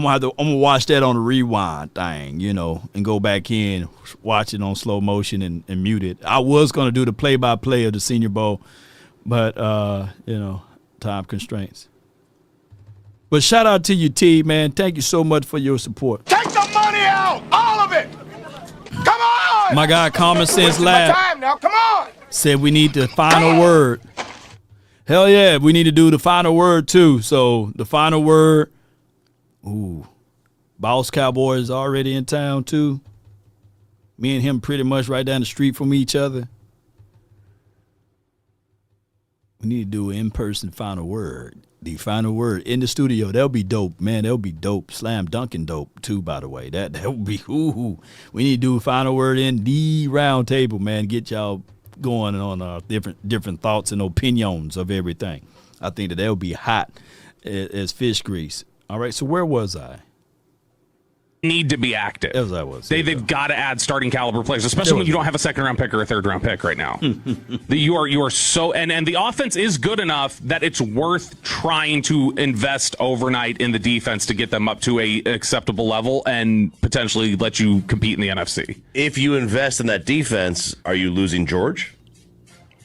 gonna watch that on the rewind thing, and go back in, watch it on slow motion and mute it. I was gonna do the play-by-play of the Senior Bowl, but time constraints. But shout out to you, T, man. Thank you so much for your support. Take the money out, all of it. Come on. My guy, Common Sense Lab, time now. Come on. said we need the final word. Hell yeah, we need to do the final word too. So the final word. Ooh, Dallas Cowboys already in town too. Me and him pretty much right down the street from each other. We need to do an in-person final word. The final word in the studio. That'll be dope, man. That'll be dope. Slam dunking dope too, by the way. That would be ooh. We need to do a final word in the round table, man. Get y'all going on different thoughts and opinions of everything. I think that would be hot as fish grease. All right, so where was I? Need to be active. As I was. They've got to add starting caliber players, especially when you don't have a second-round pick or a third-round pick right now. You are so and the offense is good enough that it's worth trying to invest overnight in the defense to get them up to a acceptable level and potentially let you compete in the NFC. If you invest in that defense, are you losing George?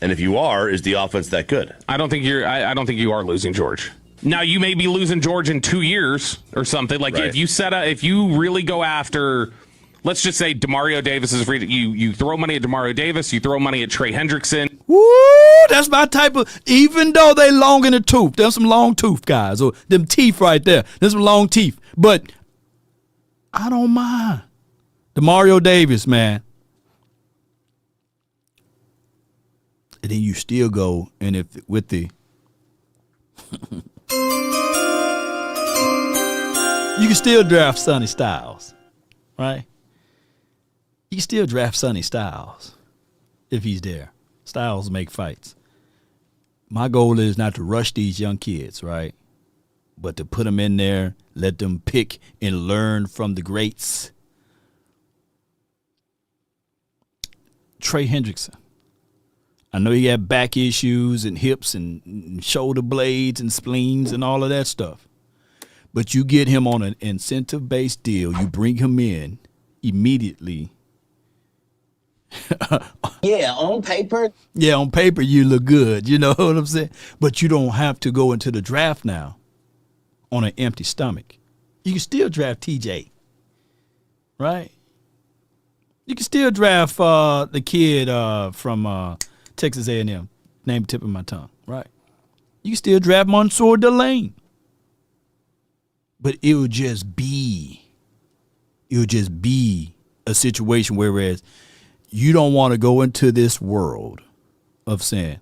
And if you are, is the offense that good? I don't think you are losing George. Now, you may be losing George in 2 years or something. Like, right. if you really go after, let's just say DeMario Davis is free. You throw money at DeMario Davis, you throw money at Trey Hendrickson. Woo! That's my type of, even though they long in the tooth, there's some long tooth guys, or them teeth right there. There's some long teeth. But I don't mind. DeMario Davis, man. And then you still go, and if with the you can still draft Sonny Styles, right? You can still draft Sonny Styles if he's there. Styles make fights. My goal is not to rush these young kids, right? But to put them in there, let them pick and learn from the greats. Trey Hendrickson. I know he had back issues and hips and shoulder blades and spleens and all of that stuff. But you get him on an incentive-based deal. You bring him in immediately. Yeah, on paper. Yeah, on paper you look good. You know what I'm saying? But you don't have to go into the draft now on an empty stomach. You can still draft TJ, right? You can still draft the kid from Texas A&M, name tip of my tongue, right? You can still draft Mansour Delane. But it would just be a situation whereas you don't want to go into this world of saying,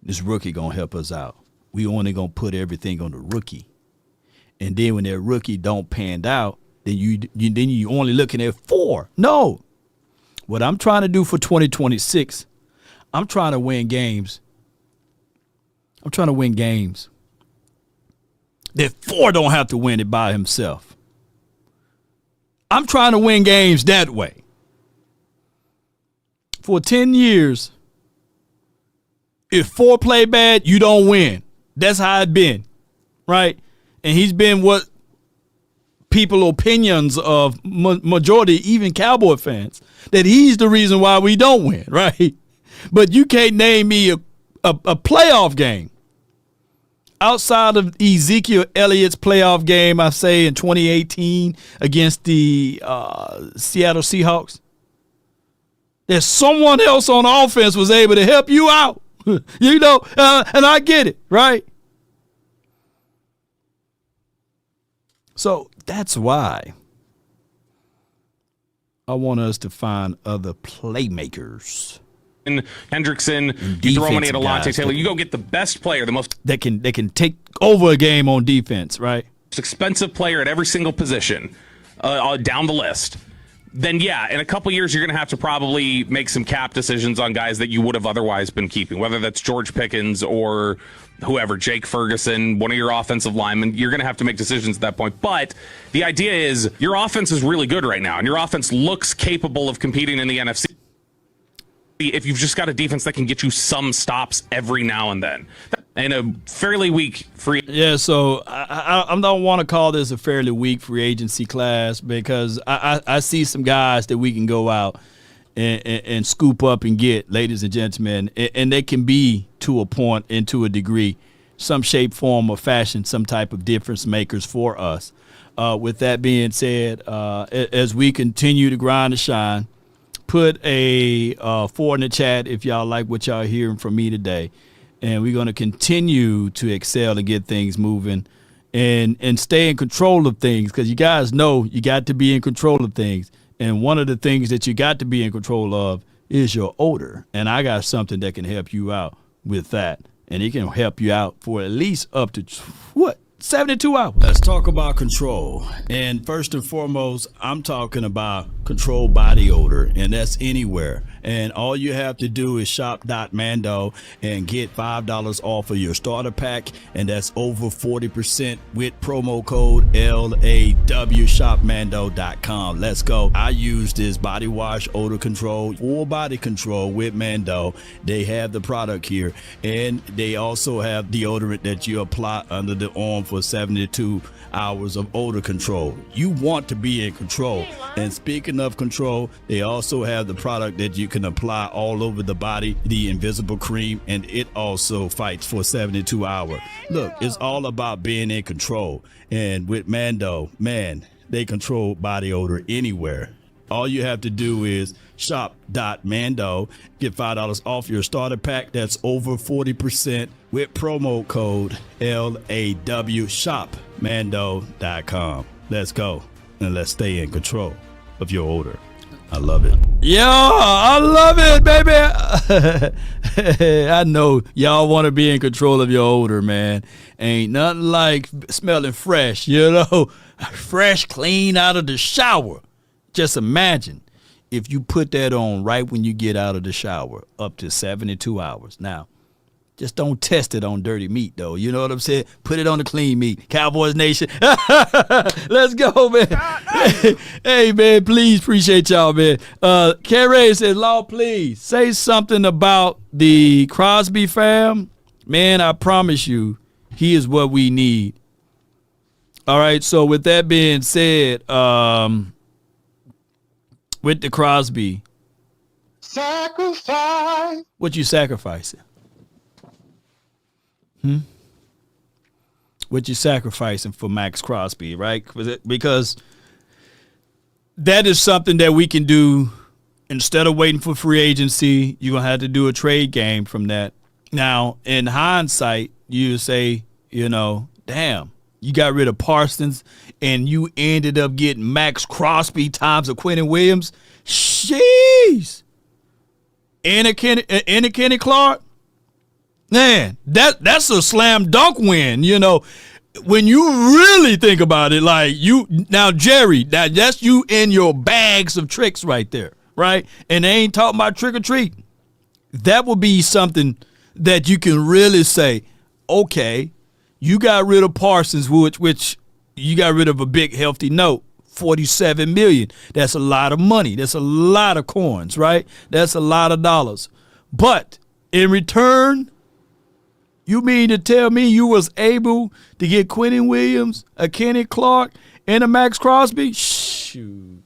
this rookie going to help us out. We only going to put everything on the rookie. And then when that rookie don't pan out, then you only looking at 4. No. What I'm trying to do for 2026, I'm trying to win games. That 4 don't have to win it by himself. I'm trying to win games that way. For 10 years, if 4 play bad, you don't win. That's how it's been, right? And he's been what people opinions of majority, even Cowboy fans, that he's the reason why we don't win, right? But you can't name me a playoff game outside of Ezekiel Elliott's playoff game, I say, in 2018 against the Seattle Seahawks. That someone else on offense was able to help you out, and I get it, right? So that's why I want us to find other playmakers. And Hendrickson, you throw money at Alontae Taylor. You go get the best player, the most that can take over a game on defense, right? Expensive player at every single position down the list. Then, yeah, in a couple years, you're going to have to probably make some cap decisions on guys that you would have otherwise been keeping, whether that's George Pickens or whoever, Jake Ferguson, one of your offensive linemen. You're going to have to make decisions at that point. But the idea is your offense is really good right now, and your offense looks capable of competing in the NFC. If you've just got a defense that can get you some stops every now and then. and a fairly weak free. Yeah, so I don't want to call this a fairly weak free agency class because I see some guys that we can go out and scoop up and get, ladies and gentlemen, and they can be, to a point and to a degree, some shape, form, or fashion, some type of difference makers for us. With that being said, as we continue to grind and shine, put a 4 in the chat if y'all like what y'all hearing from me today. And we're going to continue to excel and get things moving and stay in control of things, because you guys know you got to be in control of things. And one of the things that you got to be in control of is your odor. And I got something that can help you out with that. And it can help you out for at least up to, 72 hours. Let's talk about control. And first and foremost, I'm talking about control body odor, and that's anywhere. And all you have to do is shop.mando and get $5 off of your starter pack, and that's over 40% with promo code LAW, shopmando.com. Let's go. I use this body wash odor control, full body control with Mando. They have the product here, and they also have deodorant that you apply under the arm for 72 hours of odor control. You want to be in control. And speaking of control, they also have the product that you can apply all over the body, the invisible cream, and it also fights for 72 hours. Look, it's all about being in control. And with Mando, man, they control body odor anywhere. All you have to do is shop.mando, get $5 off your starter pack. That's over 40% with promo code LAW, shopmando.com. Let's go and let's stay in control of your odor. I love it. Yeah, I love it, baby. I know y'all want to be in control of your odor, man. Ain't nothing like smelling fresh, fresh, clean out of the shower. Just imagine if you put that on right when you get out of the shower, up to 72 hours. Now, just don't test it on dirty meat, though. You know what I'm saying? Put it on the clean meat. Cowboys Nation. Let's go, man. Hey, man, please, appreciate y'all, man. Carey said, Law, please, say something about the Crosby fam. Man, I promise you, he is what we need. All right, so with that being said, with the Crosby. Sacrifice. What you sacrificing? What you sacrificing for Maxx Crosby, right? Because that is something that we can do instead of waiting for free agency. You're going to have to do a trade game from that. Now, in hindsight, you say, damn, you got rid of Parsons and you ended up getting Maxx Crosby times a Quentin Williams. Jeez. And a Kenny Clark. Man, that's a slam dunk win, When you really think about it, Jerry, that's you in your bags of tricks right there, right? And they ain't talking about trick or treat. That would be something that you can really say, okay, you got rid of Parsons, which you got rid of a big healthy note, $47 million. That's a lot of money. That's a lot of coins, right? That's a lot of dollars. But in return, you mean to tell me you was able to get Quentin Williams, a Kenny Clark, and a Maxx Crosby? Shoot.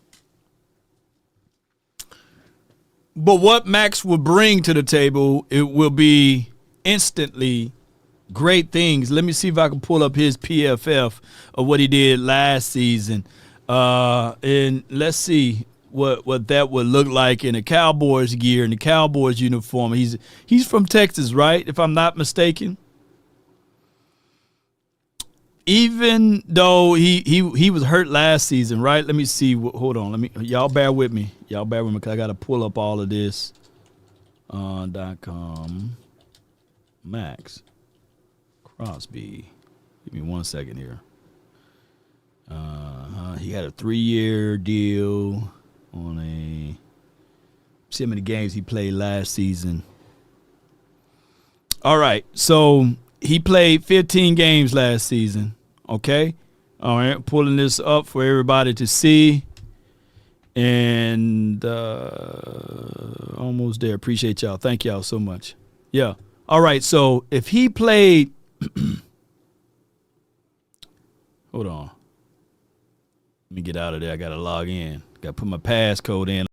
But what Maxx will bring to the table, it will be instantly great things. Let me see if I can pull up his PFF of what he did last season. And let's see what that would look like in a Cowboys gear, in the Cowboys uniform. He's from Texas, right? If I'm not mistaken. Even though he was hurt last season, right? Let me see. Hold on. Y'all bear with me. Because I got to pull up all of this on .com. Maxx Crosby. Give me 1 second here. He had a 3-year deal on see how many games he played last season. All right, so he played 15 games last season. Okay, all right, pulling this up for everybody to see, and almost there. Appreciate y'all. Thank y'all so much. Yeah. All right, so if he played, hold on. Let me get out of there. I got to log in. Got to put my passcode in.